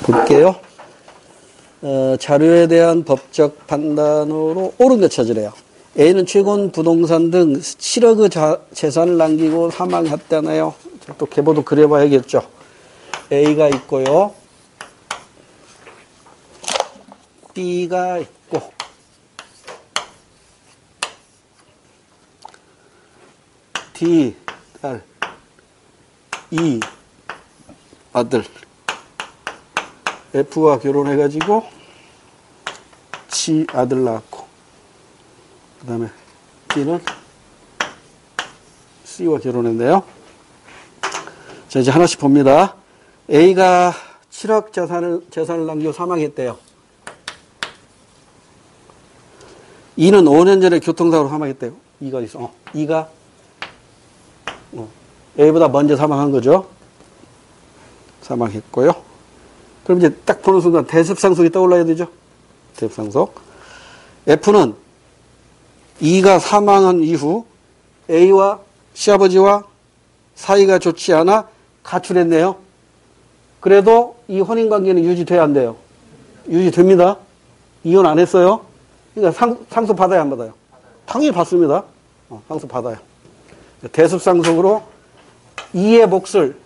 볼게요. 자료에 대한 법적 판단으로 옳은 것 찾으래요. A는 최근 부동산 등 7억의 재산을 남기고 사망했다네요. 또 계보도 그려봐야겠죠. A가 있고요. B가 있고 D, 딸, E, 아들. F와 결혼해가지고 G 아들 낳았고, 그 다음에 B는 C와 결혼했네요. 자, 이제 하나씩 봅니다. A가 7억 재산을 남기고 사망했대요. E는 5년 전에 교통사고로 사망했대요. E가 있어. E가 A보다 먼저 사망한 거죠. 사망했고요. 그럼 이제 딱 보는 순간 대습상속이 떠올라야 되죠. 대습상속. F는 E가 사망한 이후 A와 시아버지와 사이가 좋지 않아 가출했네요. 그래도 이 혼인관계는 유지돼야 안 돼요. 유지됩니다. 이혼 안 했어요. 그러니까 상속 받아야 안 받아요? 당연히 받습니다. 상속 받아요. 대습상속으로 E의 몫을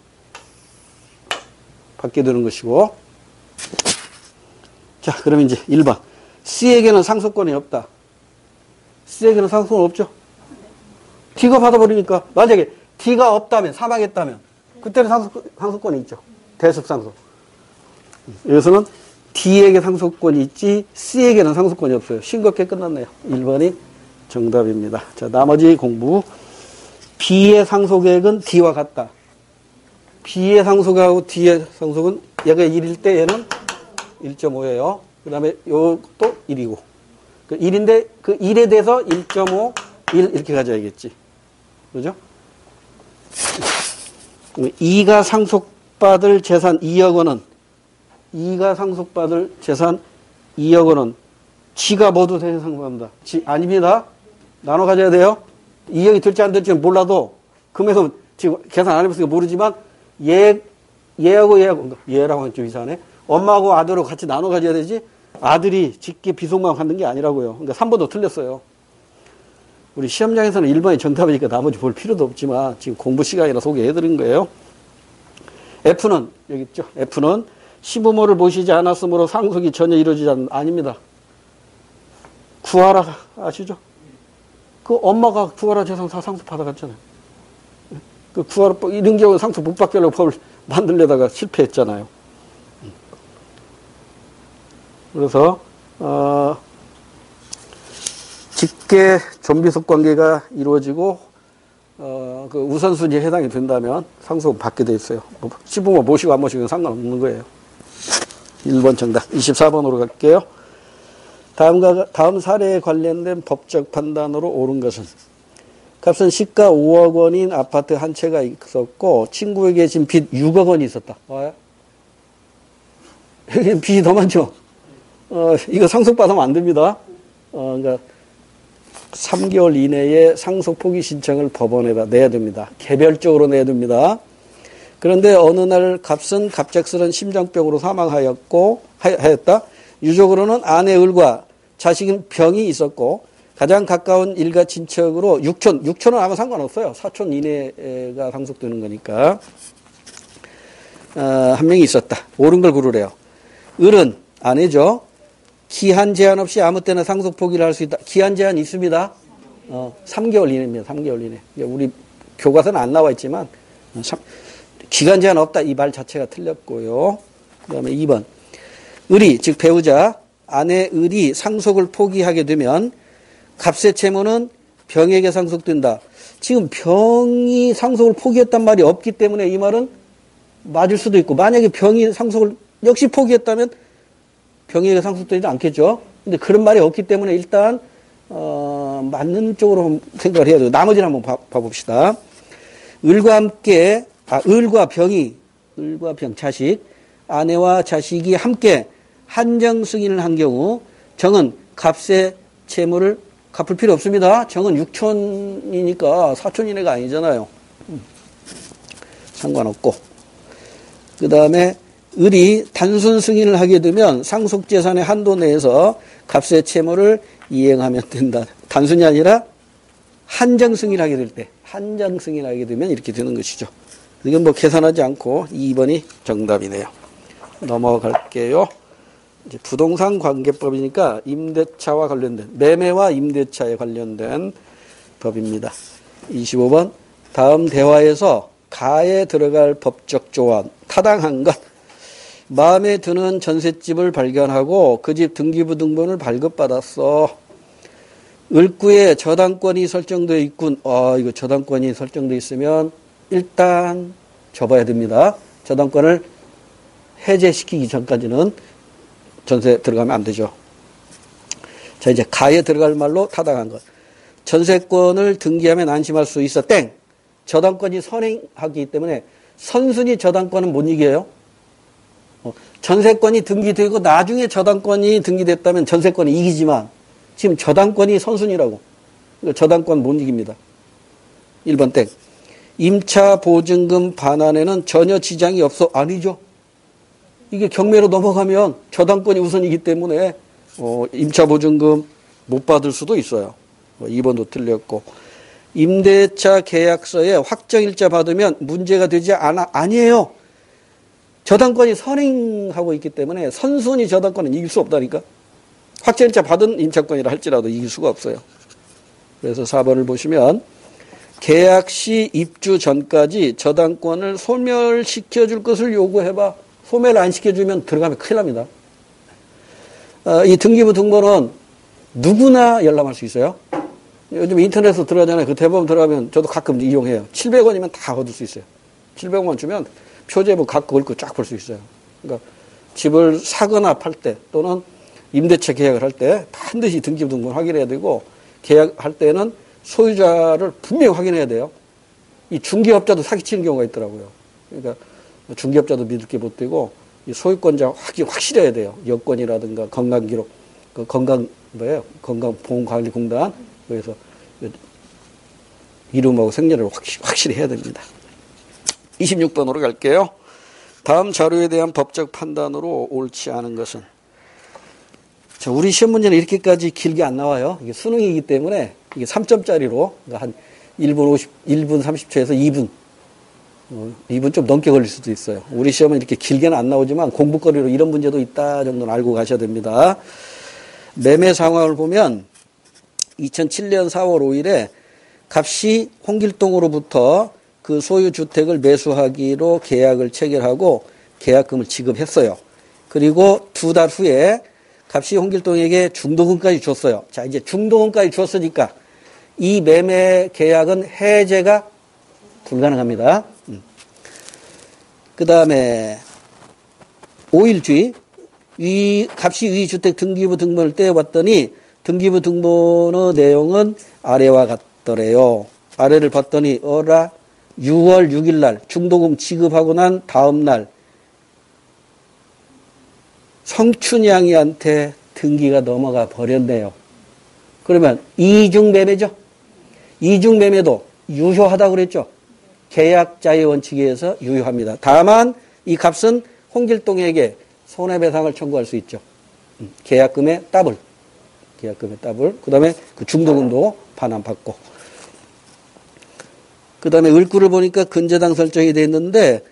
받게 되는 것이고. 자, 그럼 이제 1번. C에게는 상속권이 없다. C에게는 상속권 없죠? D가 받아버리니까, 만약에 D가 없다면, 사망했다면, 그때는 상속권이 있죠. 대습상속. 여기서는 D에게 상속권이 있지, C에게는 상속권이 없어요. 싱겁게 끝났네요. 1번이 정답입니다. 자, 나머지 공부. B의 상속액은 D와 같다. B의 상속하고 D의 상속은 얘가 1일 때 얘는 1.5예요. 그 다음에 요것도 1이고. 그 1인데 그 1에 대해서 1.5, 1 이렇게 가져야겠지. 그죠? E가 상속받을 재산 2억 원은, E가 상속받을 재산 2억 원은 G가 모두 대신 상속합니다. 아닙니다. 나눠 가져야 돼요. 2억이 될지 안 될지는 몰라도 금에서 지금 계산 안 해봤으니까 모르지만 얘하고 얘라고 하면 좀 이상하네. 엄마하고 아들하고 같이 나눠 가져야 되지. 아들이 직계 비속만 갖는 게 아니라고요. 그러니까 3번도 틀렸어요. 우리 시험장에서는 1번이 정답이니까 나머지 볼 필요도 없지만 지금 공부 시간이라 소개해드린 거예요. F는 여기 있죠. F는 시부모를 모시지 않았으므로 상속이 전혀 이루어지지 아닙니다. 구하라 아시죠? 그 엄마가 구하라 재산 다 상속 받아갔잖아요. 그 구하라 이런 경우 상속 못 받게 하려고 법을 만들려다가 실패했잖아요. 그래서 직계 좀비속 관계가 이루어지고 그 우선순위에 해당이 된다면 상속 받게 돼 있어요. 시부모 모시고 안 모시고는 상관없는 거예요. 1번 정답. 24번으로 갈게요. 다음 사례에 관련된 법적 판단으로 옳은 것은, 값은 시가 5억 원인 아파트 한 채가 있었고 친구에게 진 빚 6억 원이 있었다. 와요? 여기 빚이 더 많죠? 이거 상속받으면 안 됩니다. 그러니까 3개월 이내에 상속 포기 신청을 법원에다 내야 됩니다. 개별적으로 내야 됩니다. 그런데 어느 날 값은 갑작스런 심장병으로 사망하였다. 유족으로는 아내 을과 자식은 병이 있었고 가장 가까운 일가 친척으로 6촌은 아무 상관없어요. 4촌 이내가 상속되는 거니까. 한 명이 있었다. 옳은 걸 고르래요. 을은 아내죠. 기한 제한 없이 아무 때나 상속 포기를 할 수 있다. 기한 제한 있습니다. 3개월 이내입니다. 3개월 이내. 우리 교과서는 안 나와 있지만 기간 제한 없다. 이 말 자체가 틀렸고요. 그 다음에 2번. 을이, 즉 배우자, 아내 을이 상속을 포기하게 되면 값의 채무는 병에게 상속된다. 지금 병이 상속을 포기했단 말이 없기 때문에 이 말은 맞을 수도 있고, 만약에 병이 상속을 역시 포기했다면 병에게 상속되지 않겠죠. 근데 그런 말이 없기 때문에 일단 맞는 쪽으로 생각을 해야 돼요. 나머지는 한번 봐봅시다. 을과 병, 자식, 아내와 자식이 함께 한정 승인을 한 경우 정은 값의 채무를 갚을 필요 없습니다. 정은 6촌이니까 4촌 이내가 아니잖아요. 상관없고. 그 다음에 을이 단순 승인을 하게 되면 상속재산의 한도 내에서 값의 채무를 이행하면 된다. 단순이 아니라 한정 승인을 하게 될 때, 한정 승인을 하게 되면 이렇게 되는 것이죠. 이건 뭐 계산하지 않고 2번이 정답이네요. 넘어갈게요. 이제 부동산 관계법이니까 임대차와 관련된, 매매와 임대차에 관련된 법입니다. 25번. 다음 대화에서 가에 들어갈 법적 조항, 타당한 것. 마음에 드는 전셋집을 발견하고 그 집 등기부등본을 발급받았어. 을구에 저당권이 설정되어 있군. 이거 저당권이 설정되어 있으면 일단 접어야 됩니다. 저당권을 해제시키기 전까지는 전세 들어가면 안 되죠. 자, 이제 가에 들어갈 말로 타당한 것. 전세권을 등기하면 안심할 수 있어. 땡. 저당권이 선행하기 때문에 선순위 저당권은 못 이겨요. 전세권이 등기되고 나중에 저당권이 등기됐다면 전세권이 이기지만 지금 저당권이 선순위라고. 저당권 못 이깁니다. 1번 땡. 임차 보증금 반환에는 전혀 지장이 없어. 아니죠. 이게 경매로 넘어가면 저당권이 우선이기 때문에 임차 보증금 못 받을 수도 있어요. 2번도 틀렸고. 임대차 계약서에 확정일자 받으면 문제가 되지 아니에요. 저당권이 선행하고 있기 때문에 선순위 저당권은 이길 수 없다니까. 확정일자 받은 임차권이라 할지라도 이길 수가 없어요. 그래서 4번을 보시면 계약 시 입주 전까지 저당권을 소멸시켜 줄 것을 요구해봐. 소멸 안 시켜주면 들어가면 큰일 납니다. 이 등기부 등본은 누구나 열람할 수 있어요. 요즘 인터넷으로 들어가잖아요. 그 대법원 들어가면 저도 가끔 이용해요. 700원이면 다 얻을 수 있어요. 700원 주면 표제부 갖고 읽고 쫙 볼 수 있어요. 그러니까 집을 사거나 팔 때 또는 임대차 계약을 할 때 반드시 등기부 등본 확인해야 되고 계약할 때는 소유자를 분명히 확인해야 돼요. 이 중개업자도 사기치는 경우가 있더라고요. 그러니까 중개업자도 믿을 게 못 되고 이 소유권자 확실해야 돼요. 여권이라든가 건강기록, 건강보험관리공단 그래서 이름하고 생년을 확실히 해야 됩니다. 26번으로 갈게요. 다음 자료에 대한 법적 판단으로 옳지 않은 것은. 자, 우리 시험 문제는 이렇게까지 길게 안 나와요. 이게 수능이기 때문에 이게 3점짜리로 한 1분 30초에서 2분. 2분 좀 넘게 걸릴 수도 있어요. 우리 시험은 이렇게 길게는 안 나오지만 공부거리로 이런 문제도 있다 정도는 알고 가셔야 됩니다. 매매 상황을 보면 2007년 4월 5일에 갑시 홍길동으로부터 그 소유 주택을 매수하기로 계약을 체결하고 계약금을 지급했어요. 그리고 2달 후에 갑시 홍길동에게 중도금까지 줬어요. 자, 이제 중도금까지 줬으니까 이 매매 계약은 해제가 불가능합니다. 그 다음에 5일 뒤 갑시 위주택 등기부 등본을 떼어봤더니 등기부 등본의 내용은 아래와 같더래요. 아래를 봤더니 6월 6일 날 중도금 지급하고 난 다음 날 성춘향이한테 등기가 넘어가 버렸네요. 그러면 이중매매죠. 이중매매도 유효하다고 그랬죠. 계약자의 원칙에 의해서 유효합니다. 다만 이 값은 홍길동에게 손해배상을 청구할 수 있죠. 계약금의 더블. 그 다음에 그 중도금도 반환받고. 그 다음에 을구를 보니까 근저당 설정이 되어 있는데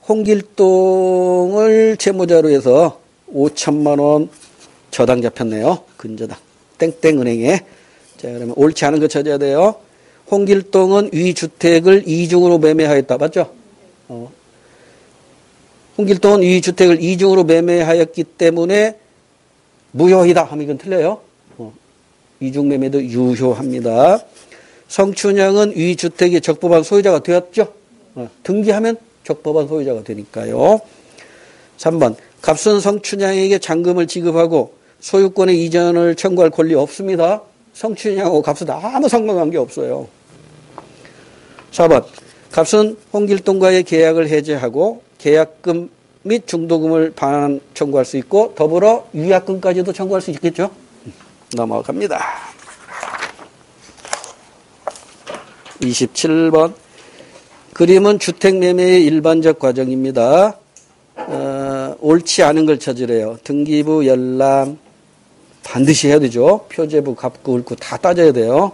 홍길동을 채무자로 해서 5천만 원 저당 잡혔네요. 근저당. 땡땡은행에. 자, 그러면 옳지 않은 거 찾아야 돼요. 홍길동은 위 주택을 이중으로 매매하였다. 맞죠? 홍길동은 위 주택을 이중으로 매매하였기 때문에 무효이다 하면 이건 틀려요. 이중 매매도 유효합니다. 성춘향은 위 주택의 적법한 소유자가 되었죠. 등기하면 적법한 소유자가 되니까요. 3번. 값은 성춘향에게 잔금을 지급하고 소유권의 이전을 청구할 권리 없습니다. 성춘향하고 값은 아무 상관관계 없어요. 4번. 값은 홍길동과의 계약을 해제하고 계약금 및 중도금을 반환 청구할 수 있고 더불어 위약금까지도 청구할 수 있겠죠. 넘어갑니다. 27번. 그림은 주택매매의 일반적 과정입니다. 옳지 않은 걸 찾으래요. 등기부, 열람 반드시 해야 되죠. 표제부, 갑구, 을구 다 따져야 돼요.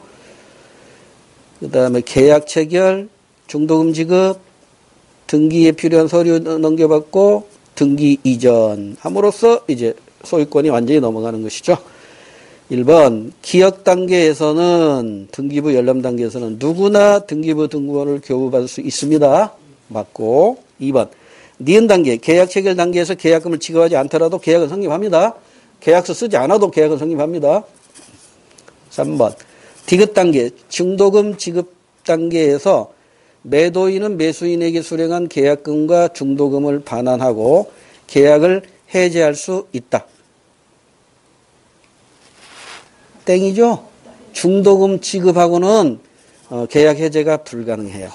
그 다음에 계약 체결, 중도금 지급, 등기에 필요한 서류 넘겨받고 등기 이전 함으로써 이제 소유권이 완전히 넘어가는 것이죠. 1번 기역 단계에서는 등기부 열람 단계에서는 누구나 등기부 등본을 교부받을 수 있습니다. 맞고 2번 니은 단계 계약 체결 단계에서 계약금을 지급하지 않더라도 계약은 성립합니다. 계약서 쓰지 않아도 계약은 성립합니다. 3번 디귿 단계 중도금 지급 단계에서 매도인은 매수인에게 수령한 계약금과 중도금을 반환하고 계약을 해제할 수 있다. 땡이죠? 중도금 지급하고는 계약 해제가 불가능해요.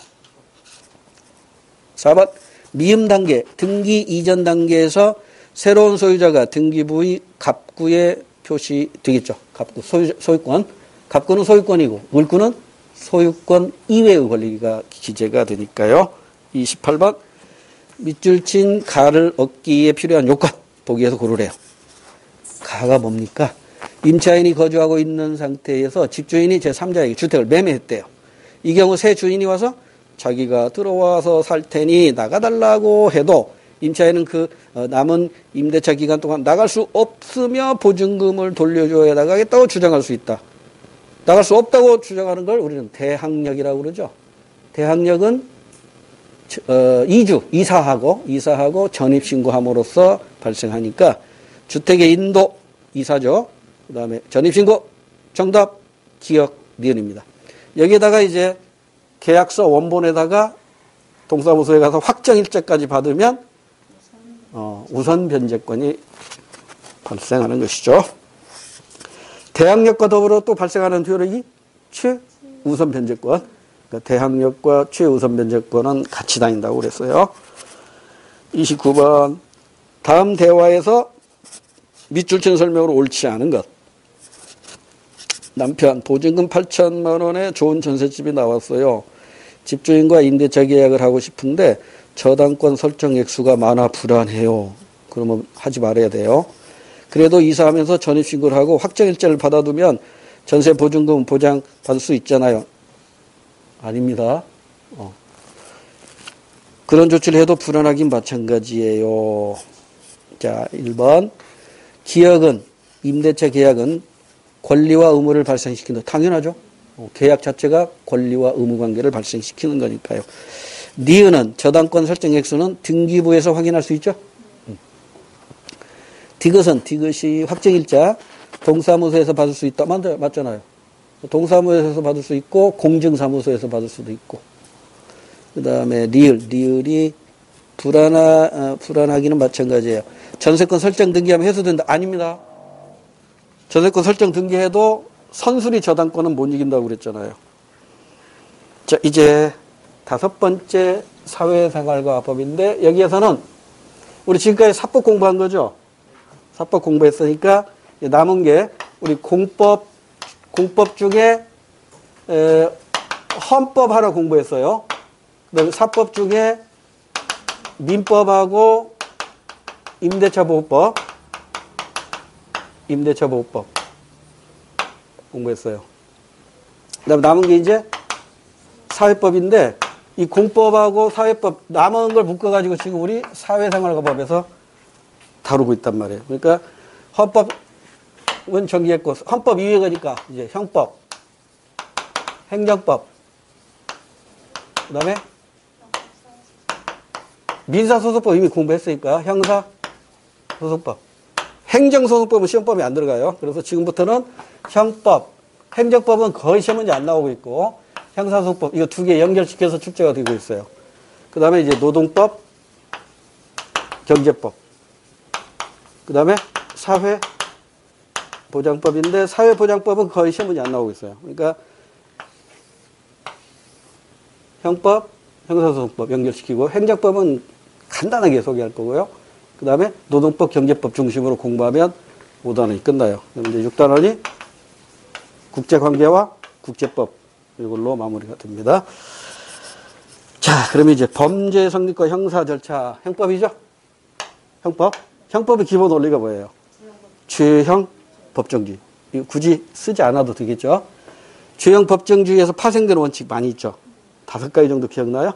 4번 미음 단계 등기 이전 단계에서 새로운 소유자가 등기부의 갑구에 표시되겠죠. 갑구 소유권. 갑구는 소유권이고 을구는 소유권 이외의 권리가 기재가 되니까요. 28번 밑줄 친 가를 얻기에 필요한 요건 보기에서 고르래요. 가가 뭡니까? 임차인이 거주하고 있는 상태에서 집주인이 제3자에게 주택을 매매했대요. 이 경우 새 주인이 와서 자기가 들어와서 살 테니 나가달라고 해도 임차인은 그 남은 임대차 기간 동안 나갈 수 없으며 보증금을 돌려줘야 나가겠다고 주장할 수 있다. 나갈 수 없다고 주장하는 걸 우리는 대항력이라고 그러죠. 대항력은 이사하고 전입신고함으로써 발생하니까 주택의 인도 이사죠. 그 다음에 전입신고 정답 기역 니은입니다. 여기에다가 이제 계약서 원본에다가 동사무소에 가서 확정일자까지 받으면 우선 변제권이 발생하는 것이죠. 대항력과 더불어 또 발생하는 효력이 최우선 변제권. 그러니까 대항력과 최우선 변제권은 같이 다닌다고 그랬어요. 29번 다음 대화에서 밑줄 친 설명으로 옳지 않은 것. 남편 보증금 8천만 원에 좋은 전셋집이 나왔어요. 집주인과 임대차 계약을 하고 싶은데 저당권 설정 액수가 많아 불안해요. 그러면 하지 말아야 돼요. 그래도 이사하면서 전입신고를 하고 확정일자를 받아두면 전세 보증금 보장 받을 수 있잖아요. 아닙니다. 그런 조치를 해도 불안하긴 마찬가지예요. 자, 1번 기역은 임대차 계약은 권리와 의무를 발생시킨다. 당연하죠. 계약 자체가 권리와 의무 관계를 발생시키는 거니까요. 니은은 저당권 설정 액수는 등기부에서 확인할 수 있죠. 디귿이 확정일자 동사무소에서 받을 수 있다. 맞잖아요. 동사무소에서 받을 수 있고 공증사무소에서 받을 수도 있고. 그 다음에 리을이 불안하기는 마찬가지예요. 전세권 설정 등기하면 해소된다. 아닙니다. 전세권 설정 등기해도 선순위 저당권은 못 이긴다고 그랬잖아요. 자, 이제 5번째 사회생활과 법인데 여기에서는 우리 지금까지 사법 공부한 거죠. 사법 공부했으니까 남은 게 우리 공법 중에 헌법 하나 공부했어요. 그다음에 사법 중에 민법하고 임대차 보호법 공부했어요. 그다음에 남은 게 이제 사회법인데 이 공법하고 사회법 남은 걸 묶어가지고 지금 우리 사회생활과법에서 다루고 있단 말이에요. 그러니까 헌법은 정리했고 헌법 이외에 가니까 이제 형법, 행정법, 그다음에 민사소송법 이미 공부했으니까 형사소송법, 행정소송법은 시험법에 안 들어가요. 그래서 지금부터는 형법, 행정법은 거의 시험 문제 안 나오고 있고 형사소송법 이거 두 개 연결시켜서 출제가 되고 있어요. 그다음에 이제 노동법, 경제법. 그 다음에 사회보장법인데 사회보장법은 거의 시험 문제 안 나오고 있어요. 그러니까 형법, 형사소송법 연결시키고 행정법은 간단하게 소개할 거고요. 그 다음에 노동법, 경제법 중심으로 공부하면 5단원이 끝나요. 그럼 이제 6단원이 국제관계와 국제법 이걸로 마무리가 됩니다. 자, 그러면 이제 범죄 성립과 형사 절차, 형법이죠? 형법. 형법의 기본 원리가 뭐예요? 죄형 법정주의. 이거 굳이 쓰지 않아도 되겠죠? 죄형 법정주의에서 파생되는 원칙 많이 있죠? 5가지 정도 기억나요?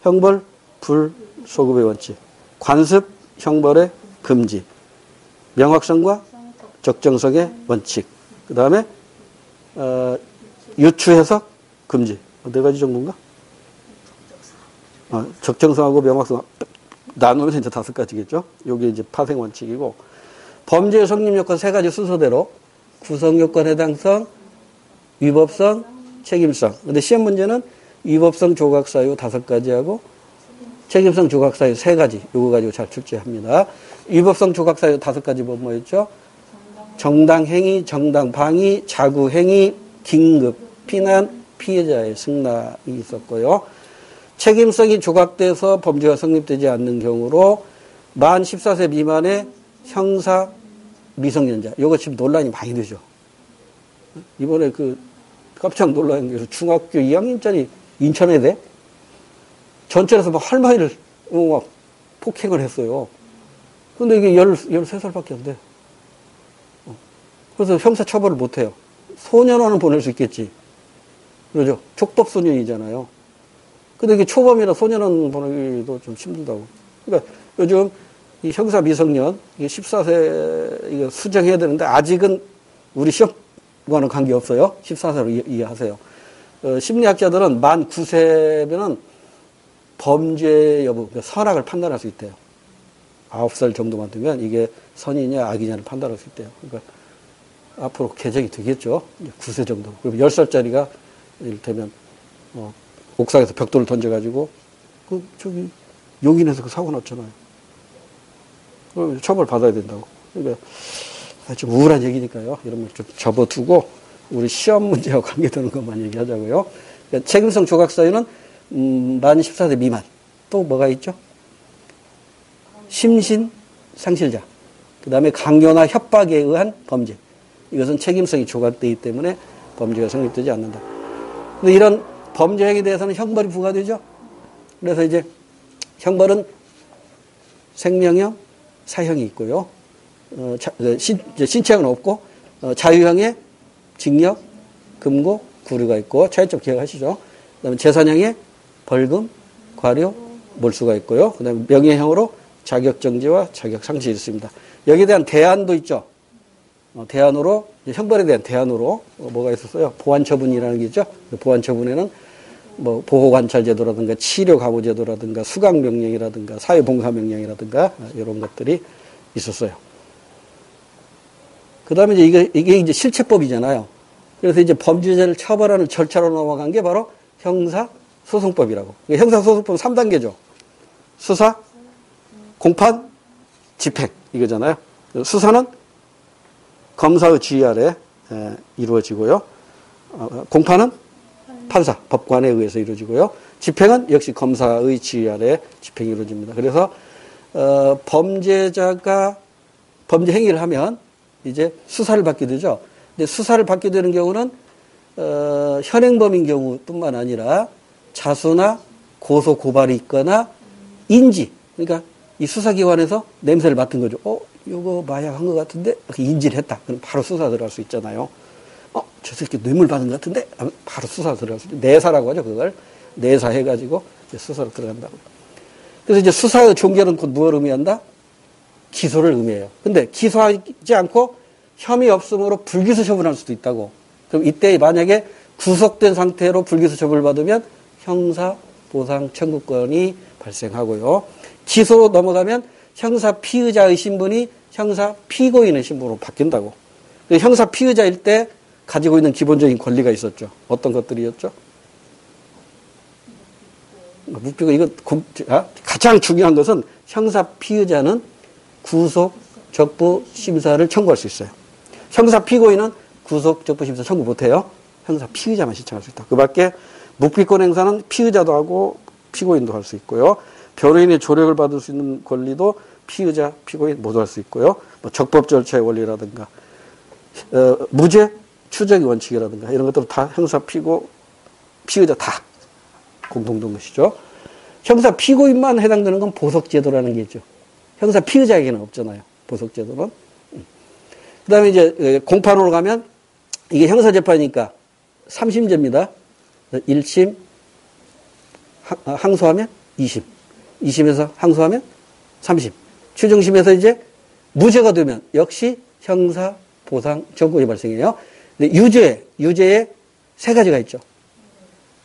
형벌, 불, 소급의 원칙. 관습, 형벌의 금지. 명확성과 적정성의 원칙. 그 다음에, 유추 해석, 금지. 4가지 정도인가? 적정성하고 명확성 나누면 이제 5가지겠죠? 요게 이제 파생 원칙이고, 범죄의 성립 요건 3가지 순서대로 구성 요건 해당성, 위법성, 책임성. 근데 시험 문제는 위법성 조각 사유 5가지하고 책임성 조각 사유 3가지. 요거 가지고 잘 출제합니다. 위법성 조각 사유 5가지 뭐였죠? 정당 행위, 정당 방위, 자구 행위, 긴급 피난, 피해자의 승낙이 있었고요. 책임성이 조각돼서 범죄가 성립되지 않는 경우로 만 14세 미만의 형사 미성년자. 요거 지금 논란이 많이 되죠. 이번에 깜짝 놀란 게 중학교 2학년짜리 인천외대 전철에서 막 할머니를 막 폭행을 했어요. 근데 이게 13살밖에 안 돼. 그래서 형사 처벌을 못 해요. 소년원은 보낼 수 있겠지. 그러죠. 촉법 소년이잖아요. 근데 이게 초범이라 소년원 보내기도 좀 힘들다고. 그러니까 요즘 이 형사 미성년, 이게 14세 이거 수정해야 되는데 아직은 우리 시험과는 관계없어요. 14세로 이해하세요. 심리학자들은 만 9세면은 범죄 여부, 그러니까 선악을 판단할 수 있대요. 9살 정도만 되면 이게 선이냐 악이냐를 판단할 수 있대요. 그러니까 앞으로 개정이 되겠죠. 9세 정도. 그럼 10살짜리가 이를테면 옥상에서 벽돌을 던져가지고 용인에서 사고 났잖아요. 그럼 처벌 받아야 된다고. 그러니까 좀 우울한 얘기니까요. 이런 걸 좀 접어두고 우리 시험 문제와 관계되는 것만 얘기하자고요. 그러니까 책임성 조각 사유는 만 14세 미만. 또 뭐가 있죠? 심신 상실자. 그 다음에 강요나 협박에 의한 범죄. 이것은 책임성이 조각되기 때문에 범죄가 성립되지 않는다. 근데 이런 범죄 행위에 대해서는 형벌이 부과되죠. 그래서 이제 형벌은 생명형, 사형이 있고요. 신체형은 없고 자유형의 징역, 금고, 구류가 있고 차이점 기억하시죠. 그다음에 재산형의 벌금, 과료, 몰수가 있고요. 그다음에 명예형으로 자격정지와 자격상실이 있습니다. 여기에 대한 대안도 있죠. 대안으로 형벌에 대한 대안으로 뭐가 있었어요? 보완처분이라는 게 있죠. 보완처분에는 뭐 보호관찰제도라든가 치료가부제도라든가 수강명령이라든가 사회봉사명령이라든가 이런 것들이 있었어요. 그 다음에 이게 이제 실체법이잖아요. 그래서 이제 범죄자를 처벌하는 절차로 넘어간 게 바로 형사소송법이라고. 형사소송법은 3단계죠. 수사, 공판, 집행 이거잖아요. 수사는 검사의 지휘 아래 이루어지고요. 공판은 판사, 법관에 의해서 이루어지고요. 집행은 역시 검사의 지휘 아래 집행이 이루어집니다. 그래서 범죄자가 범죄 행위를 하면 이제 수사를 받게 되죠. 근데 수사를 받게 되는 경우는 현행범인 경우뿐만 아니라 자수나 고소 고발이 있거나 인지, 그러니까 이 수사기관에서 냄새를 맡은 거죠. 이거 마약한 것 같은데 인지를 했다. 그럼 바로 수사 들어갈 수 있잖아요. 저 새끼 뇌물 받은 것 같은데 바로 수사 들어갈 수 있죠. 내사라고 하죠. 그걸 내사해가지고 수사로 들어간다고. 그래서 이제 수사의 종결은 곧 무엇을 의미한다? 기소를 의미해요. 근데 기소하지 않고 혐의 없음으로 불기소 처분할 수도 있다고. 그럼 이때 만약에 구속된 상태로 불기소 처분을 받으면 형사 보상 청구권이 발생하고요. 기소로 넘어가면 형사 피의자의 신분이 형사 피고인의 신분으로 바뀐다고. 형사 피의자일 때 가지고 있는 기본적인 권리가 있었죠. 어떤 것들이었죠? 묵비고 이거 가장 중요한 것은 형사 피의자는 구속 적부 심사를 청구할 수 있어요. 형사 피고인은 구속 적부 심사 청구 못해요. 형사 피의자만 신청할 수 있다. 그밖에 묵비권 행사는 피의자도 하고 피고인도 할 수 있고요. 변호인의 조력을 받을 수 있는 권리도 피의자, 피고인 모두 할 수 있고요. 뭐 적법 절차의 원리라든가 무죄 추정의 원칙이라든가 이런 것들은 다 형사 피고 피의자 다 공통된 것이죠. 형사 피고인만 해당되는 건 보석제도라는 게 있죠. 형사 피의자에게는 없잖아요. 보석제도는. 그 다음에 이제 공판으로 가면 이게 형사재판이니까 3심제입니다. 1심 항소하면 2심. 2심에서 항소하면 3심. 최종심에서 이제 무죄가 되면 역시 형사 보상 정권이 발생해요. 근데 유죄에 세 가지가 있죠.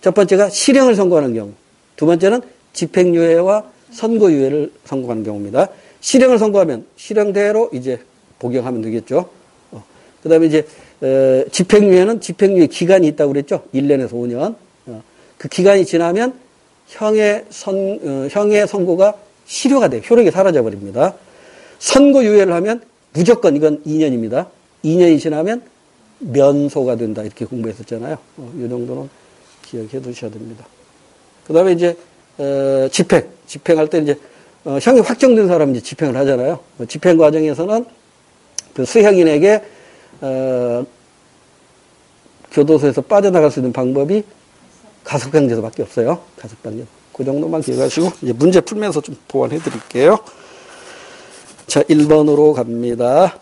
첫 번째가 실형을 선고하는 경우. 두 번째는 집행유예와 선고유예를 선고하는 경우입니다. 실형을 선고하면 실형대로 이제 복용하면 되겠죠. 그 다음에 이제, 집행유예는 집행유예 기간이 있다고 그랬죠. 1년에서 5년. 그 기간이 지나면 형의 선고가 실효가 돼요. 효력이 사라져버립니다. 선고유예를 하면 무조건 이건 2년입니다. 2년이 지나면 면소가 된다. 이렇게 공부했었잖아요. 이 정도는 기억해 두셔야 됩니다. 그 다음에 이제, 집행할 때 이제, 형이 확정된 사람은 이제 집행을 하잖아요. 집행 과정에서는 그 수형인에게, 교도소에서 빠져나갈 수 있는 방법이 가석방제도밖에 없어요. 가석방제도. 그 정도만 기억하시고, 이제 문제 풀면서 좀 보완해 드릴게요. 자, 1번으로 갑니다.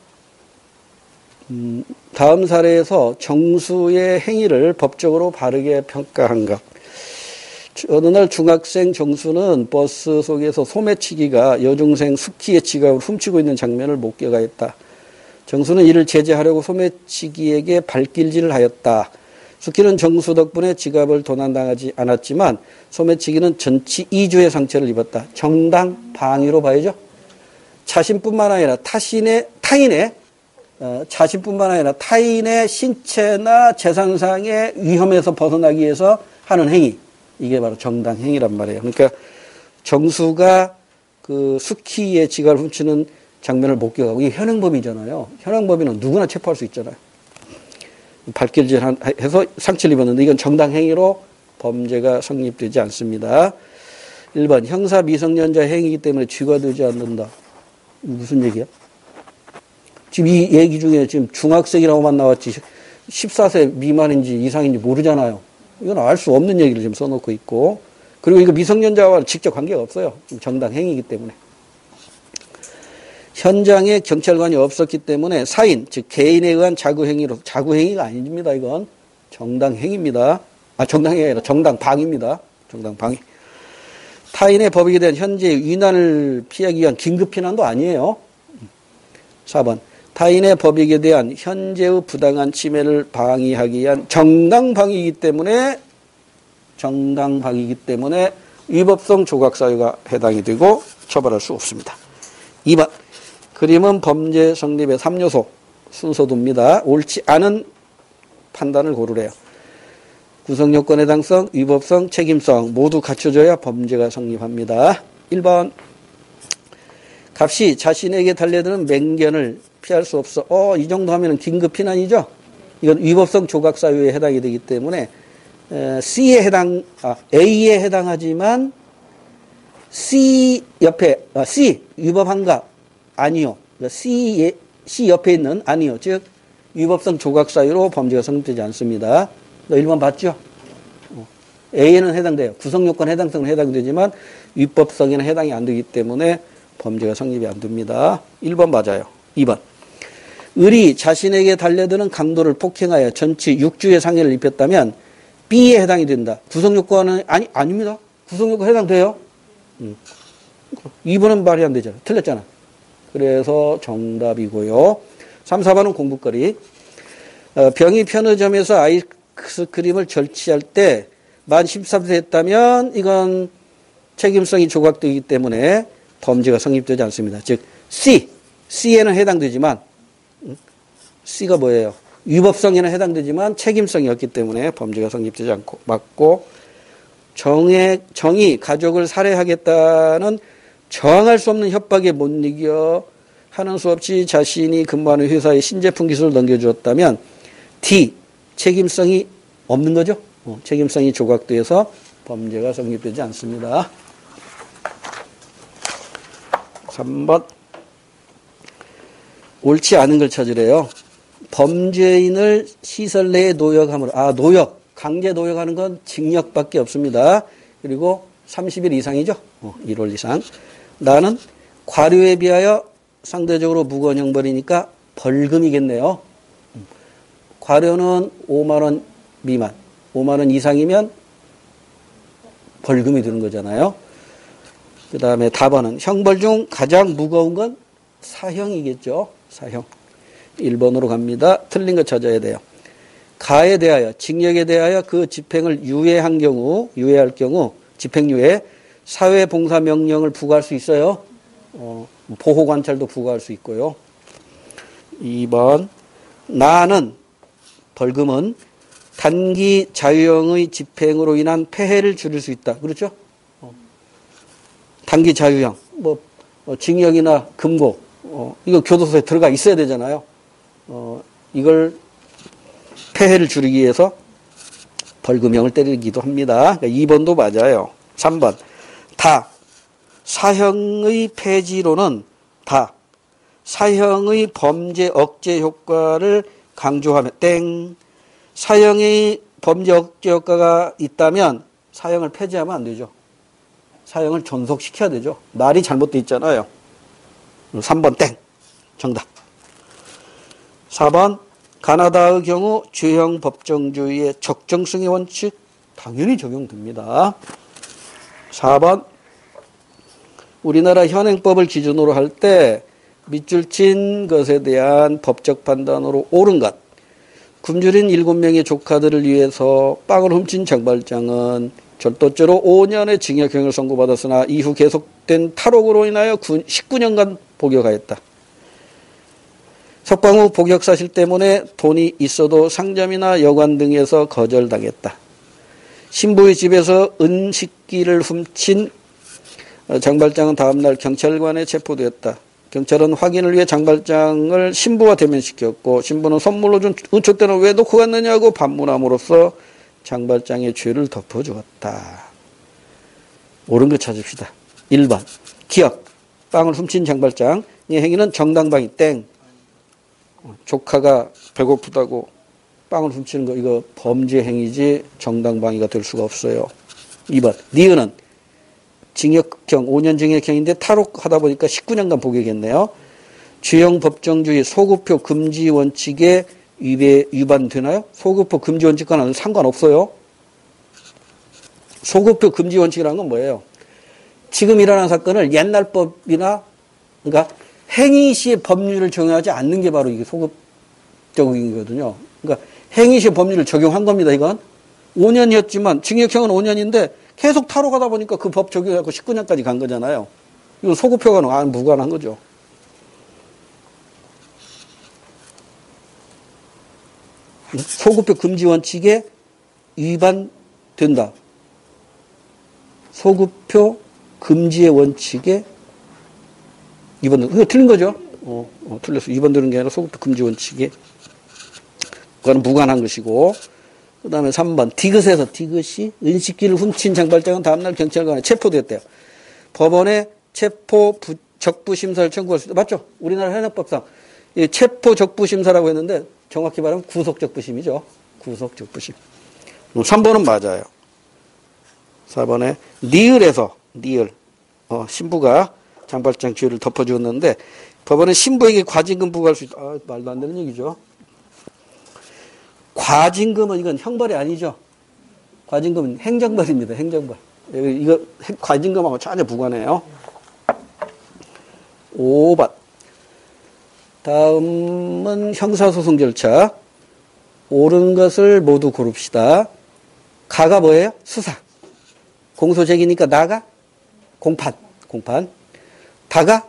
다음 사례에서 정수의 행위를 법적으로 바르게 평가한 것. 어느 날 중학생 정수는 버스 속에서 소매치기가 여중생 수키의 지갑을 훔치고 있는 장면을 목격하였다. 정수는 이를 제재하려고 소매치기에게 발길질을 하였다. 수키는 정수 덕분에 지갑을 도난당하지 않았지만 소매치기는 전치 2주의 상처를 입었다. 정당 방위로 봐야죠. 자신뿐만 아니라 자신뿐만 아니라 타인의 신체나 재산상의 위험에서 벗어나기 위해서 하는 행위. 이게 바로 정당 행위란 말이에요. 그러니까 정수가 그 수키의 지갑을 훔치는 장면을 목격하고 이게 현행범이잖아요. 현행범이는 누구나 체포할 수 있잖아요. 발길질 해서 상처를 입었는데 이건 정당 행위로 범죄가 성립되지 않습니다. 1번 형사 미성년자 행위이기 때문에 죄가 되지 않는다. 무슨 얘기야? 지금 이 얘기 중에 지금 중학생이라고만 나왔지 14세 미만인지 이상인지 모르잖아요. 이건 알 수 없는 얘기를 지금 써놓고 있고, 그리고 이거 미성년자와 직접 관계가 없어요. 정당 행위이기 때문에. 현장에 경찰관이 없었기 때문에 사인, 즉 개인에 의한 자구행위로, 자구행위가 아닙니다. 이건 정당 행위입니다. 정당행위가 아니라 정당 방위입니다. 정당 방위. 타인의 법익에 대한 현재의 위난을 피하기 위한 긴급 피난도 아니에요. 4번 타인의 법익에 대한 현재의 부당한 침해를 방위하기 위한 정당 방위이기 때문에 위법성 조각사유가 해당이 되고 처벌할 수 없습니다. 2번 그림은 범죄 성립의 3요소 순서도입니다. 옳지 않은 판단을 고르래요. 구성요건 해당성, 위법성, 책임성 모두 갖춰져야 범죄가 성립합니다. 1번 값이 자신에게 달려드는 맹견을 피할 수 없어. 이 정도 하면 긴급 피난이죠. 이건 위법성 조각 사유에 해당이 되기 때문에 A에 해당하지만 C 옆에 C 위법한가? 아니요. C 옆에 있는 아니요. 즉 위법성 조각 사유로 범죄가 성립되지 않습니다. 너 1번 봤죠? A에는 해당돼요. 구성요건 해당성은 해당되지만 위법성에는 해당이 안 되기 때문에 범죄가 성립이 안 됩니다. 1번 맞아요. 2번 을이 자신에게 달려드는 강도를 폭행하여 전치 6주의 상해를 입혔다면 B에 해당이 된다. 구성요건은 아닙니다. 구성요건 해당돼요. 2번은 말이 안 되잖아. 틀렸잖아. 그래서 정답이고요. 3, 4번은 공부거리. 병이 편의점에서 아이스크림을 절취할 때 만 13세 했다면 이건 책임성이 조각되기 때문에 범죄가 성립되지 않습니다. 즉 C에는 해당되지만 C가 뭐예요? 위법성에는 해당되지만 책임성이 없기 때문에 범죄가 성립되지 않고 맞고 정이 가족을 살해하겠다는 저항할 수 없는 협박에 못 이겨 하는 수 없이 자신이 근무하는 회사에 신제품 기술을 넘겨주었다면 D 책임성이 없는 거죠. 책임성이 조각돼서 범죄가 성립되지 않습니다. 3번 옳지 않은 걸 찾으래요. 범죄인을 시설 내에 노역함으로 노역 강제 노역하는 건 징역밖에 없습니다. 그리고 30일 이상이죠. 1월 이상. 나는 과료에 비하여 상대적으로 무거운 형벌이니까 벌금이겠네요. 과료는 5만 원 미만, 5만 원 이상이면 벌금이 드는 거잖아요. 그 다음에 답안은 형벌 중 가장 무거운 건 사형이겠죠. 사형. 1번으로 갑니다. 틀린 거 찾아야 돼요. 가에 대하여, 징역에 대하여 그 집행을 유예할 경우, 집행유예, 사회봉사명령을 부과할 수 있어요. 보호관찰도 부과할 수 있고요. 2번, 나는, 벌금은 단기 자유형의 집행으로 인한 폐해를 줄일 수 있다. 그렇죠? 단기 자유형, 징역이나 금고, 이거 교도소에 들어가 있어야 되잖아요. 이걸 폐해를 줄이기 위해서 벌금형을 때리기도 합니다. 그러니까 2번도 맞아요. 3번. 사형의 폐지로는 사형의 범죄 억제 효과를 강조하며 사형의 범죄 억제 효과가 있다면 사형을 폐지하면 안 되죠. 사형을 존속시켜야 되죠. 말이 잘못되어 있잖아요. 3번 정답. 4번 가나다의 경우 주형 법정주의의 적정성의 원칙 당연히 적용됩니다. 4번 우리나라 현행법을 기준으로 할 때 밑줄 친 것에 대한 법적 판단으로 옳은 것. 굶주린 7명의 조카들을 위해서 빵을 훔친 장발장은 절도죄로 5년의 징역형을 선고받았으나 이후 계속된 탈옥으로 인하여 19년간 복역하였다. 석방후 복역 사실 때문에 돈이 있어도 상점이나 여관 등에서 거절당했다. 신부의 집에서 은식기를 훔친 장발장은 다음날 경찰관에 체포되었다. 경찰은 확인을 위해 장발장을 신부와 대면시켰고 신부는 선물로 준 은촛대는 왜 놓고 갔느냐고 반문함으로써 장발장의 죄를 덮어주었다. 옳은 거 찾읍시다. 1번 기억 빵을 훔친 장발장의 행위는 정당방위 조카가 배고프다고 빵을 훔치는 거 이거 범죄 행위지 정당방위가 될 수가 없어요. 2번 니은은 징역형 5년 징역형인데 탈옥하다 보니까 19년간 복역했네요. 주형 법정주의 소급표 금지 원칙에 위반되나요? 소급표 금지 원칙과는 상관없어요. 소급표 금지 원칙이라는 건 뭐예요? 지금 일어난 사건을 옛날 법이나 그러니까 행위 시의 법률을 적용하지 않는 게 바로 이게 소급적이거든요. 그러니까 행위 시의 법률을 적용한 겁니다. 이건 5년이었지만 징역형은 5년인데 계속 탈옥하다 보니까 그 법 적용해서 19년까지 간 거잖아요. 이건 소급표가 무관한 거죠. 소급표 금지 원칙에 위반된다. 소급표 금지의 원칙에 위반된다. 이거 틀린 거죠? 틀렸어. 위반되는 게 아니라 소급표 금지 원칙에. 그거는 무관한 것이고. 그 다음에 3번 디귿이 은식기를 훔친 장발장은 다음날 경찰관에 체포됐대요. 법원에 체포 적부심사를 청구할 수 있다. 맞죠? 우리나라 현행법상 체포 적부심사라고 했는데 정확히 말하면 구속적부심이죠. 구속적부심. 3번은 맞아요. 4번에 니을 신부가 장발장 죄를 덮어주었는데 법원은 신부에게 과징금 부과할 수 있다. 말도 안 되는 얘기죠. 과징금은 이건 형벌이 아니죠. 과징금은 행정벌입니다. 행정벌. 이거 과징금하고 전혀 무관해요. 5번. 다음은 형사소송 절차. 옳은 것을 모두 고릅시다. 가가 뭐예요? 수사. 공소제기니까 나가 공판. 다가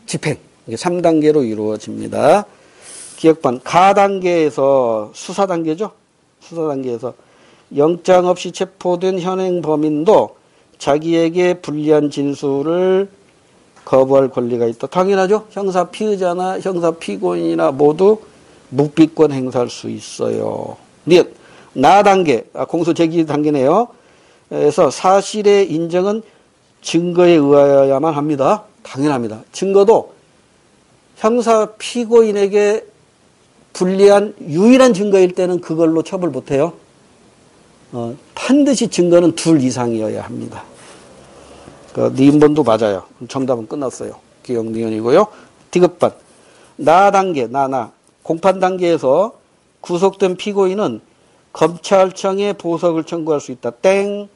집행. 이게 3단계로 이루어집니다. 기억반 가 단계에서 수사 단계죠. 수사 단계에서 영장 없이 체포된 현행 범인도 자기에게 불리한 진술을 거부할 권리가 있다. 당연하죠. 형사 피의자나 형사 피고인이나 모두 묵비권 행사할 수 있어요. 나 단계, 공소 제기 단계네요. 그래서 사실의 인정은 증거에 의하여야만 합니다. 당연합니다. 증거도 형사 피고인에게 불리한 유일한 증거일 때는 그걸로 처벌 못해요. 반드시 증거는 2 이상이어야 합니다. 니은번도 맞아요. 정답은 끝났어요. 기억 니은이고요. 디귿반. 나 단계, 공판 단계에서 구속된 피고인은 검찰청에 보석을 청구할 수 있다. 땡.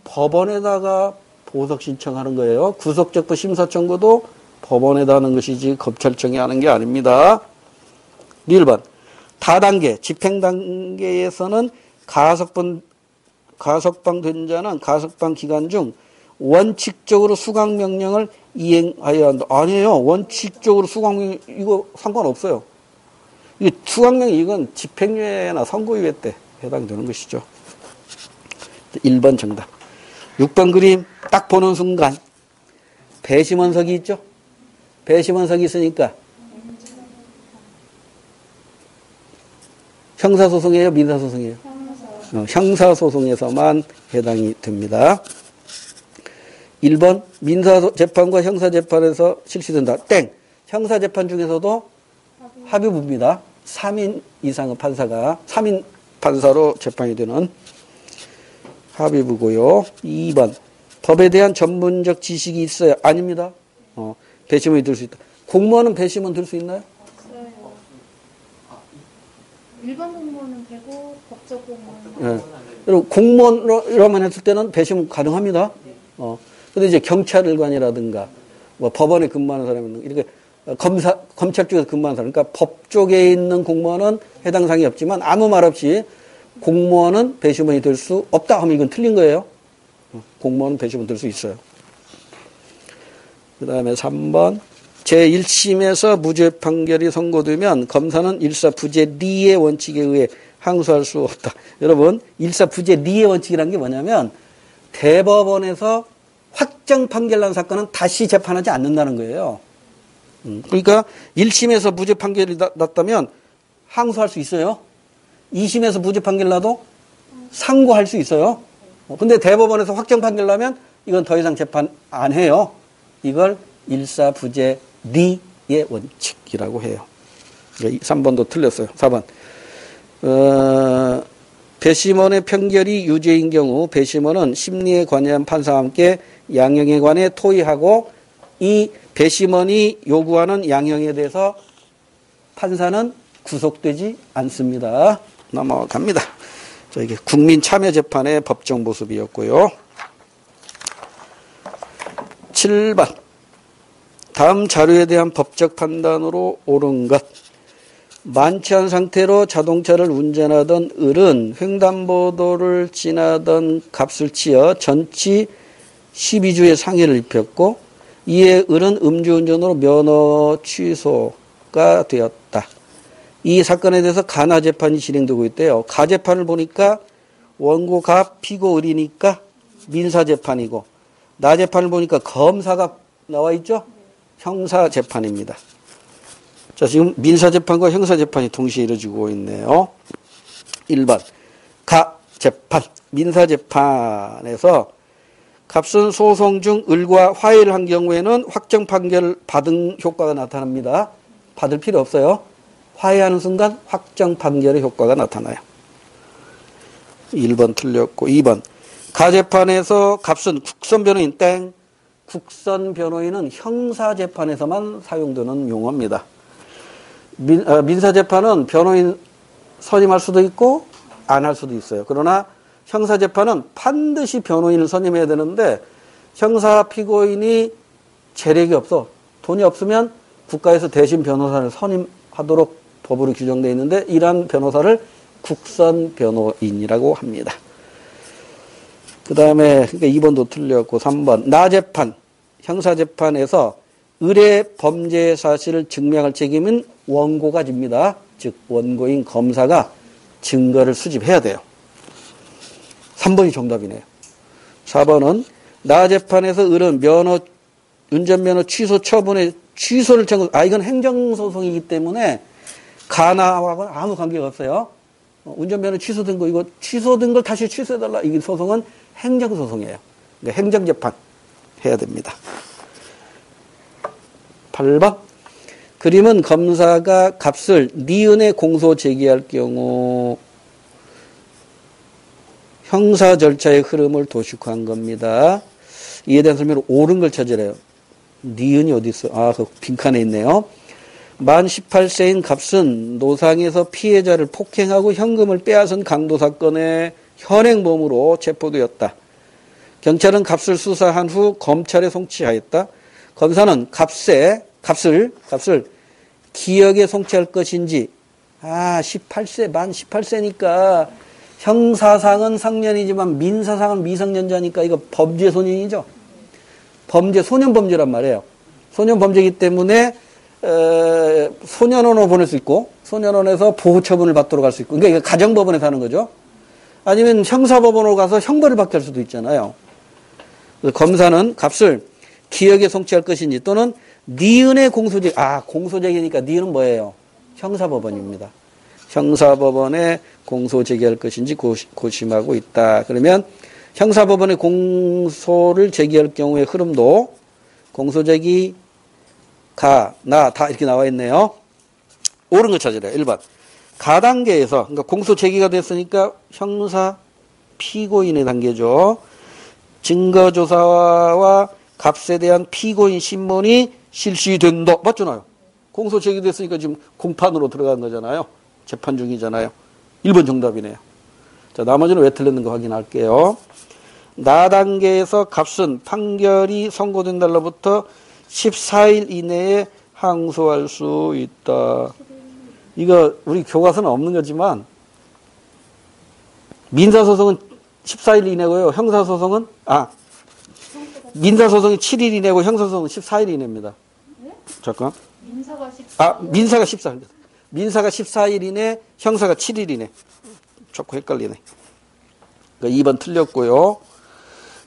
법원에다가 보석 신청하는 거예요. 구속적부 심사 청구도 법원에다 하는 것이지 검찰청이 하는 게 아닙니다. 1번. 다단계, 집행 단계에서는 가석방된 자는 가석방 기간 중 원칙적으로 수강명령을 이행하여야 한다. 아니에요. 원칙적으로 수강명령, 이거 상관없어요. 이 수강명령, 이건 집행유예나 선고유예 때 해당되는 것이죠. 1번 정답. 6번 그림 딱 보는 순간 배심원석이 있죠? 배심원석이 있으니까 형사소송이에요? 민사소송이에요? 형사소송에서만 해당이 됩니다. 1번 민사재판과 형사재판에서 실시된다. 땡. 형사재판 중에서도 합의부입니다. 3인 이상의 판사가 3인 판사로 재판이 되는 합의부고요. 2번 법에 대한 전문적 지식이 있어야 아닙니다. 배심원이 들 수 있다. 공무원은 배심원 들 수 있나요? 없어요. 일반 공무원은 되고 법적 공무원은 네. 그리고 공무원으로만 했을 때는 배심원 가능합니다. 근데 이제 경찰관이라든가 뭐 법원에 근무하는 사람은 이렇게 검찰 쪽에서 근무하는 사람, 그러니까 법 쪽에 있는 공무원은 해당 사항이 없지만 아무 말 없이 공무원은 배심원이 될 수 없다 하면 이건 틀린 거예요. 공무원은 배심원 될 수 있어요. 그 다음에 3번. 제1심에서 무죄 판결이 선고되면 검사는 일사부재리의 원칙에 의해 항소할 수 없다. 여러분, 일사부재리의 원칙이라는 게 뭐냐면 대법원에서 확정 판결 난 사건은 다시 재판하지 않는다는 거예요. 그러니까 1심에서 무죄 판결이 났다면 항소할 수 있어요. 2심에서 무죄 판결 나도 상고할 수 있어요. 근데 대법원에서 확정 판결 나면 이건 더 이상 재판 안 해요. 이걸 일사부재리의 원칙이라고 해요. 3번도 틀렸어요. 4번. 배심원의 판결이 유죄인 경우 배심원은 심리에 관여한 판사와 함께 양형에 관해 토의하고 이 배심원이 요구하는 양형에 대해서 판사는 구속되지 않습니다. 넘어갑니다. 자, 이게 국민참여재판의 법정 모습이었고요. 7번. 다음 자료에 대한 법적 판단으로 옳은 것. 만취한 상태로 자동차를 운전하던 을은 횡단보도를 지나던 값을 치어 전치 12주의 상해를 입혔고 이에 을은 음주운전으로 면허 취소가 되었다. 이 사건에 대해서 가나재판이 진행되고 있대요. 가재판을 보니까 원고 갑 피고 을이니까 민사재판이고 나재판을 보니까 검사가 나와 있죠? 형사재판입니다. 자, 지금 민사재판과 형사재판이 동시에 이루어지고 있네요. 1번 가재판. 민사재판에서 값은 소송 중 을과 화해를 한 경우에는 확정 판결 받은 효과가 나타납니다. 받을 필요 없어요. 화해하는 순간 확정 판결의 효과가 나타나요. 1번 틀렸고 2번 가재판에서 값은 국선 변호인 땡. 국선 변호인은 형사재판에서만 사용되는 용어입니다. 민사재판은 변호인 선임할 수도 있고 안 할 수도 있어요. 그러나 형사재판은 반드시 변호인을 선임해야 되는데 형사 피고인이 재력이 없어. 돈이 없으면 국가에서 대신 변호사를 선임하도록 법으로 규정되어 있는데 이러한 변호사를 국선 변호인이라고 합니다. 그 다음에 그러니까 2번도 틀렸고 3번 나재판. 형사재판에서 을의 범죄 사실을 증명할 책임은 원고가 집니다. 즉 원고인 검사가 증거를 수집해야 돼요. 3번이 정답이네요. 4번은 나재판에서 을은 운전면허 취소 처분의 취소를 청구. 이건 행정소송이기 때문에 가나하고는 아무 관계가 없어요. 운전면허 취소된 거, 이거 취소된 걸 다시 취소해달라. 이 소송은 행정소송이에요. 그러니까 행정재판 해야 됩니다. 8번. 그림은 검사가 값을 니은에 공소 제기할 경우 형사 절차의 흐름을 도식화한 겁니다. 이에 대한 설명을 옳은 걸 찾으래요. 니은이 어디 있어? 아, 그 빈칸에 있네요. 만 18세인 갑은 노상에서 피해자를 폭행하고 현금을 빼앗은 강도 사건의 현행범으로 체포되었다. 경찰은 갑을 수사한 후 검찰에 송치하였다. 검사는 갑을 기억에 송치할 것인지, 18세, 만 18세니까 형사상은 성년이지만 민사상은 미성년자니까 이거 범죄 소년이죠. 소년 범죄란 말이에요. 소년 범죄이기 때문에 소년원으로 보낼 수 있고, 소년원에서 보호처분을 받도록 할 수 있고, 그러니까 이거 가정법원에서 하는 거죠. 아니면 형사법원으로 가서 형벌을 받게 할 수도 있잖아요. 검사는 갑을 기억에 송치할 것인지 또는 니은의 공소제기니까 니은은 뭐예요? 형사법원입니다. 형사법원에 공소 제기할 것인지 고심하고 있다. 그러면 형사법원에 공소를 제기할 경우의 흐름도 공소제기, 다 이렇게 나와 있네요. 옳은 거 찾으래요. 1번. 가 단계에서, 그러니까 공소 제기가 됐으니까 형사 피고인의 단계죠. 증거조사와 갑에 대한 피고인 신문이 실시된다. 맞잖아요. 공소 제기됐으니까 지금 공판으로 들어간 거잖아요. 재판 중이잖아요. 1번 정답이네요. 자, 나머지는 왜 틀렸는가 확인할게요. 나 단계에서 갑은 판결이 선고된 날로부터 14일 이내에 항소할 수 있다. 이거 우리 교과서는 없는 거지만 민사소송은 14일 이내고요. 형사소송은 민사소송이 7일 이내고 형사소송은 14일 이내입니다. 네? 잠깐. 민사가 14일. 민사가 14일. 민사가 14일 이내, 형사가 7일 이내. 자꾸 헷갈리네. 그러니까 2번 틀렸고요.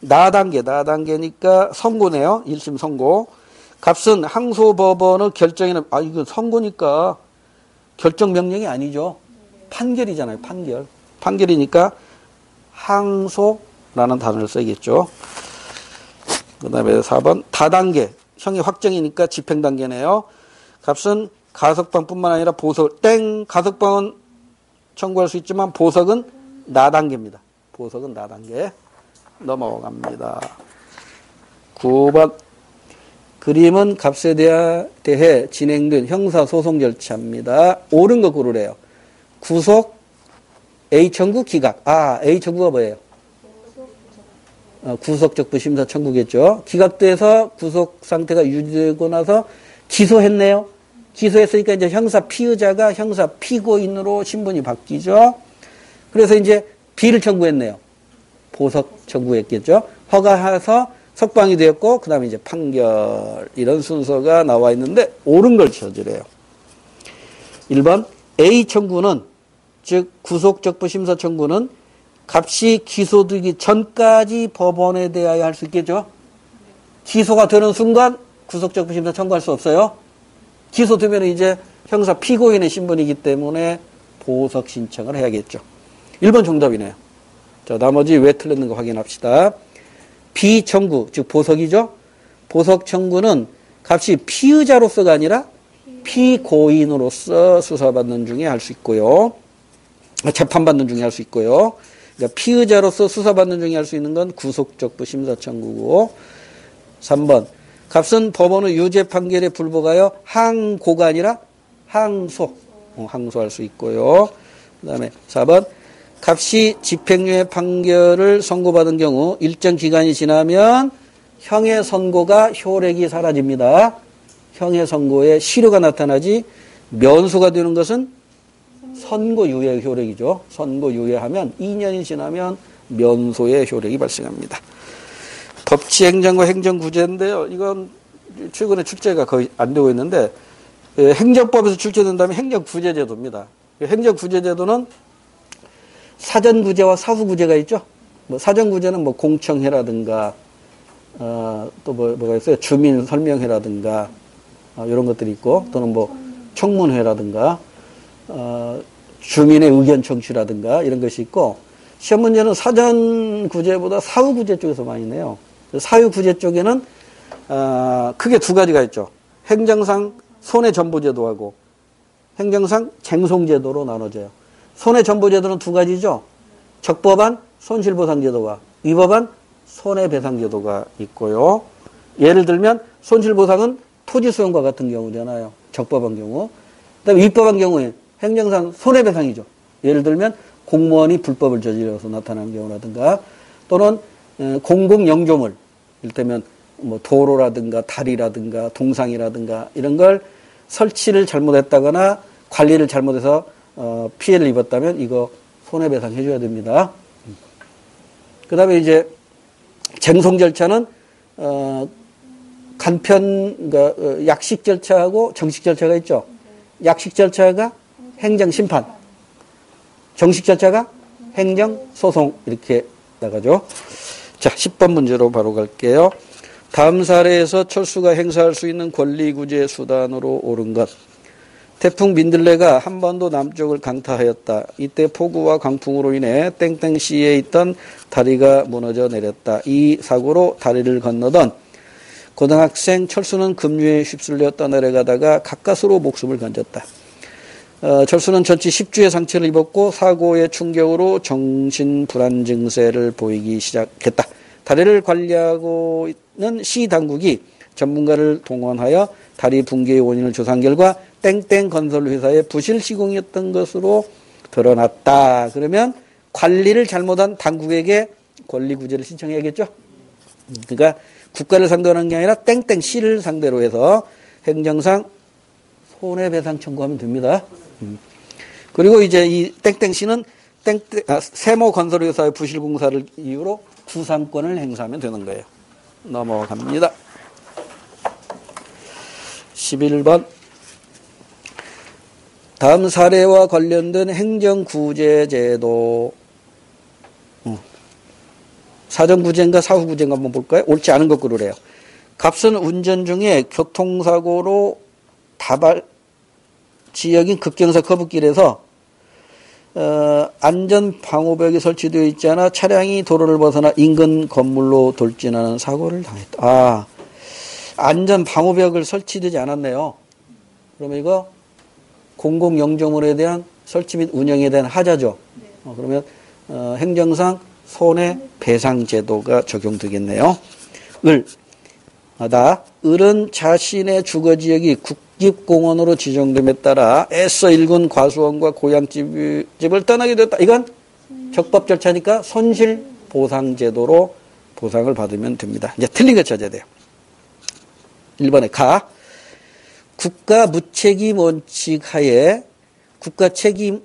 나 단계니까 선고네요. 1심 선고. 갑은 항소법원의 결정에는, 이건 선고니까 결정 명령이 아니죠. 판결이잖아요. 판결이니까 항소라는 단어를 써야겠죠. 그 다음에 4번. 다단계. 형이 확정이니까 집행단계네요. 갑은 가석방뿐만 아니라 가석방은 청구할 수 있지만 보석은 나단계입니다. 보석은 나단계. 넘어갑니다. 9번. 그림은 갑에 대해 진행된 형사소송 절차입니다. 옳은 거 고르래요. 구속, A 청구, 기각. A 청구가 뭐예요? 구속적부 심사 청구겠죠. 기각돼서 구속 상태가 유지되고 나서 기소했네요. 기소했으니까 이제 형사 피의자가 형사 피고인으로 신분이 바뀌죠. 그래서 이제 B를 청구했네요. 보석 청구했겠죠. 허가해서 석방이 되었고, 그 다음에 이제 판결. 이런 순서가 나와 있는데, 옳은 걸 찾으래요. 1번, A 청구는, 즉, 구속적부 심사 청구는 갑이 기소되기 전까지 법원에 대하여 할 수 있겠죠. 기소가 되는 순간 구속적부 심사 청구할 수 없어요. 기소되면 이제 형사 피고인의 신분이기 때문에 보석 신청을 해야겠죠. 1번 정답이네요. 자, 나머지 왜 틀렸는가 확인합시다. B 청구, 즉 보석이죠. 보석 청구는 갑이 피의자로서가 아니라 피고인으로서 수사받는 중에 할 수 있고요. 재판받는 중에 할 수 있고요. 그러니까 피의자로서 수사받는 중에 할 수 있는 건 구속적부 심사 청구고. 3번. 갑은 법원의 유죄 판결에 불복하여 항고가 아니라 항소할 수 있고요. 그 다음에 4번. 갑이 집행유예 판결을 선고받은 경우 일정 기간이 지나면 형의 선고가 효력이 사라집니다. 형의 선고에 실효가 나타나지 면소가 되는 것은 선고유예 효력이죠. 선고유예하면 2년이 지나면 면소의 효력이 발생합니다. 법치행정과 행정구제인데요. 이건 최근에 출제가 거의 안 되고 있는데 행정법에서 출제된다면 행정구제제도입니다. 행정구제제도는 사전구제와 사후구제가 있죠. 사전구제는 공청회라든가 또 뭐가 있어요? 주민설명회라든가 이런 것들이 있고, 또는 청문회라든가 주민의 의견 청취라든가 이런 것이 있고, 시험 문제는 사전구제보다 사후구제 쪽에서 많이 내요. 사후구제 쪽에는 크게 두 가지가 있죠. 행정상 손해전부제도하고 행정상 쟁송제도로 나눠져요. 손해전부제도는 두 가지죠. 적법한 손실보상제도와 위법한 손해배상제도가 있고요. 예를 들면 손실보상은 토지소용과 같은 경우잖아요. 적법한 경우. 그다음에 위법한 경우에 행정상 손해배상이죠. 예를 들면 공무원이 불법을 저질러서 나타나는 경우라든가 또는 공공영조물, 이를테면 뭐 도로라든가 다리라든가 동상이라든가 이런 걸 설치를 잘못했다거나 관리를 잘못해서 피해를 입었다면 이거 손해배상 해줘야 됩니다. 그 다음에 이제 쟁송 절차는 간편, 그러니까 약식 절차하고 정식 절차가 있죠. 약식 절차가 행정심판, 정식 절차가 행정소송 이렇게 나가죠. 자, 10번 문제로 바로 갈게요. 다음 사례에서 철수가 행사할 수 있는 권리구제 수단으로 옳은 것. 태풍 민들레가 한반도 남쪽을 강타하였다. 이때 폭우와 강풍으로 인해 땡땡시에 있던 다리가 무너져 내렸다. 이 사고로 다리를 건너던 고등학생 철수는 급류에 휩쓸려 떠내려가다가 가까스로 목숨을 건졌다. 철수는 전치 10주의 상처를 입었고 사고의 충격으로 정신불안 증세를 보이기 시작했다. 다리를 관리하고 있는 시 당국이 전문가를 동원하여 다리 붕괴의 원인을 조사한 결과 땡땡 건설회사의 부실 시공이었던 것으로 드러났다. 그러면 관리를 잘못한 당국에게 권리구제를 신청해야겠죠. 그러니까 국가를 상대로 하는 게 아니라 땡땡 시를 상대로 해서 행정상 손해배상 청구하면 됩니다. 그리고 이제 이 땡땡 시는 세모 건설회사의 부실 공사를 이유로 구상권을 행사하면 되는 거예요. 넘어갑니다. 11번. 다음 사례와 관련된 행정구제제도. 사전구제인가 사후구제인가 한번 볼까요? 옳지 않은 것 고르래요. 값은 운전 중에 교통사고로 다발 지역인 급경사 커브길에서 안전방호벽이 설치되어 있지 않아 차량이 도로를 벗어나 인근 건물로 돌진하는 사고를 당했다. 안전방호벽을 설치되지 않았네요. 그러면 이거 공공영조물에 대한 설치 및 운영에 대한 하자죠. 그러면 행정상 손해배상제도가 적용되겠네요. 을은 자신의 주거지역이 국립공원으로 지정됨에 따라 애써 일군 과수원과 고향집을 떠나게 됐다. 이건 적법 절차니까 손실보상제도로 보상을 받으면 됩니다. 이제 틀린 거 찾아야 돼요. 1번에 가. 국가 무책임 원칙 하에 무책임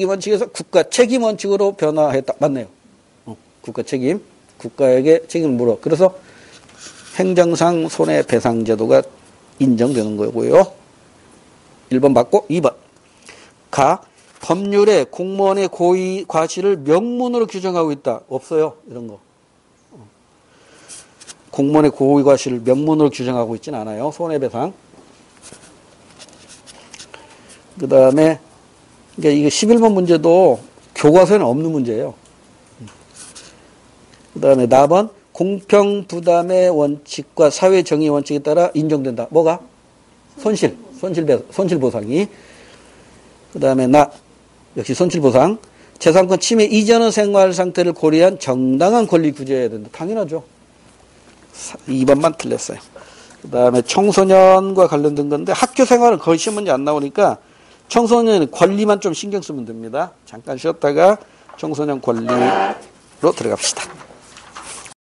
원칙에서 국가 책임 원칙으로 변화했다. 맞네요. 국가 책임. 국가에게 책임을 물어. 그래서 행정상 손해배상제도가 인정되는 거고요. 1번 맞고 2번. 가. 법률에 공무원의 고의 과실을 명문으로 규정하고 있다. 없어요. 이런 거. 공무원의 고의 과실을 명문으로 규정하고 있지는 않아요. 손해배상. 그 다음에 이게 11번 문제도 교과서에는 없는 문제예요. 그 다음에 4번. 공평부담의 원칙과 사회정의 원칙에 따라 인정된다. 뭐가? 손실보상이. 그 다음에 역시 손실보상. 재산권 침해 이전의 생활 상태를 고려한 정당한 권리 구제해야 된다. 당연하죠. 2번만 틀렸어요. 그 다음에 청소년과 관련된 건데 학교 생활은 거의 시험 문제 안 나오니까 청소년 권리만 좀 신경 쓰면 됩니다. 잠깐 쉬었다가 청소년 권리로 들어갑시다.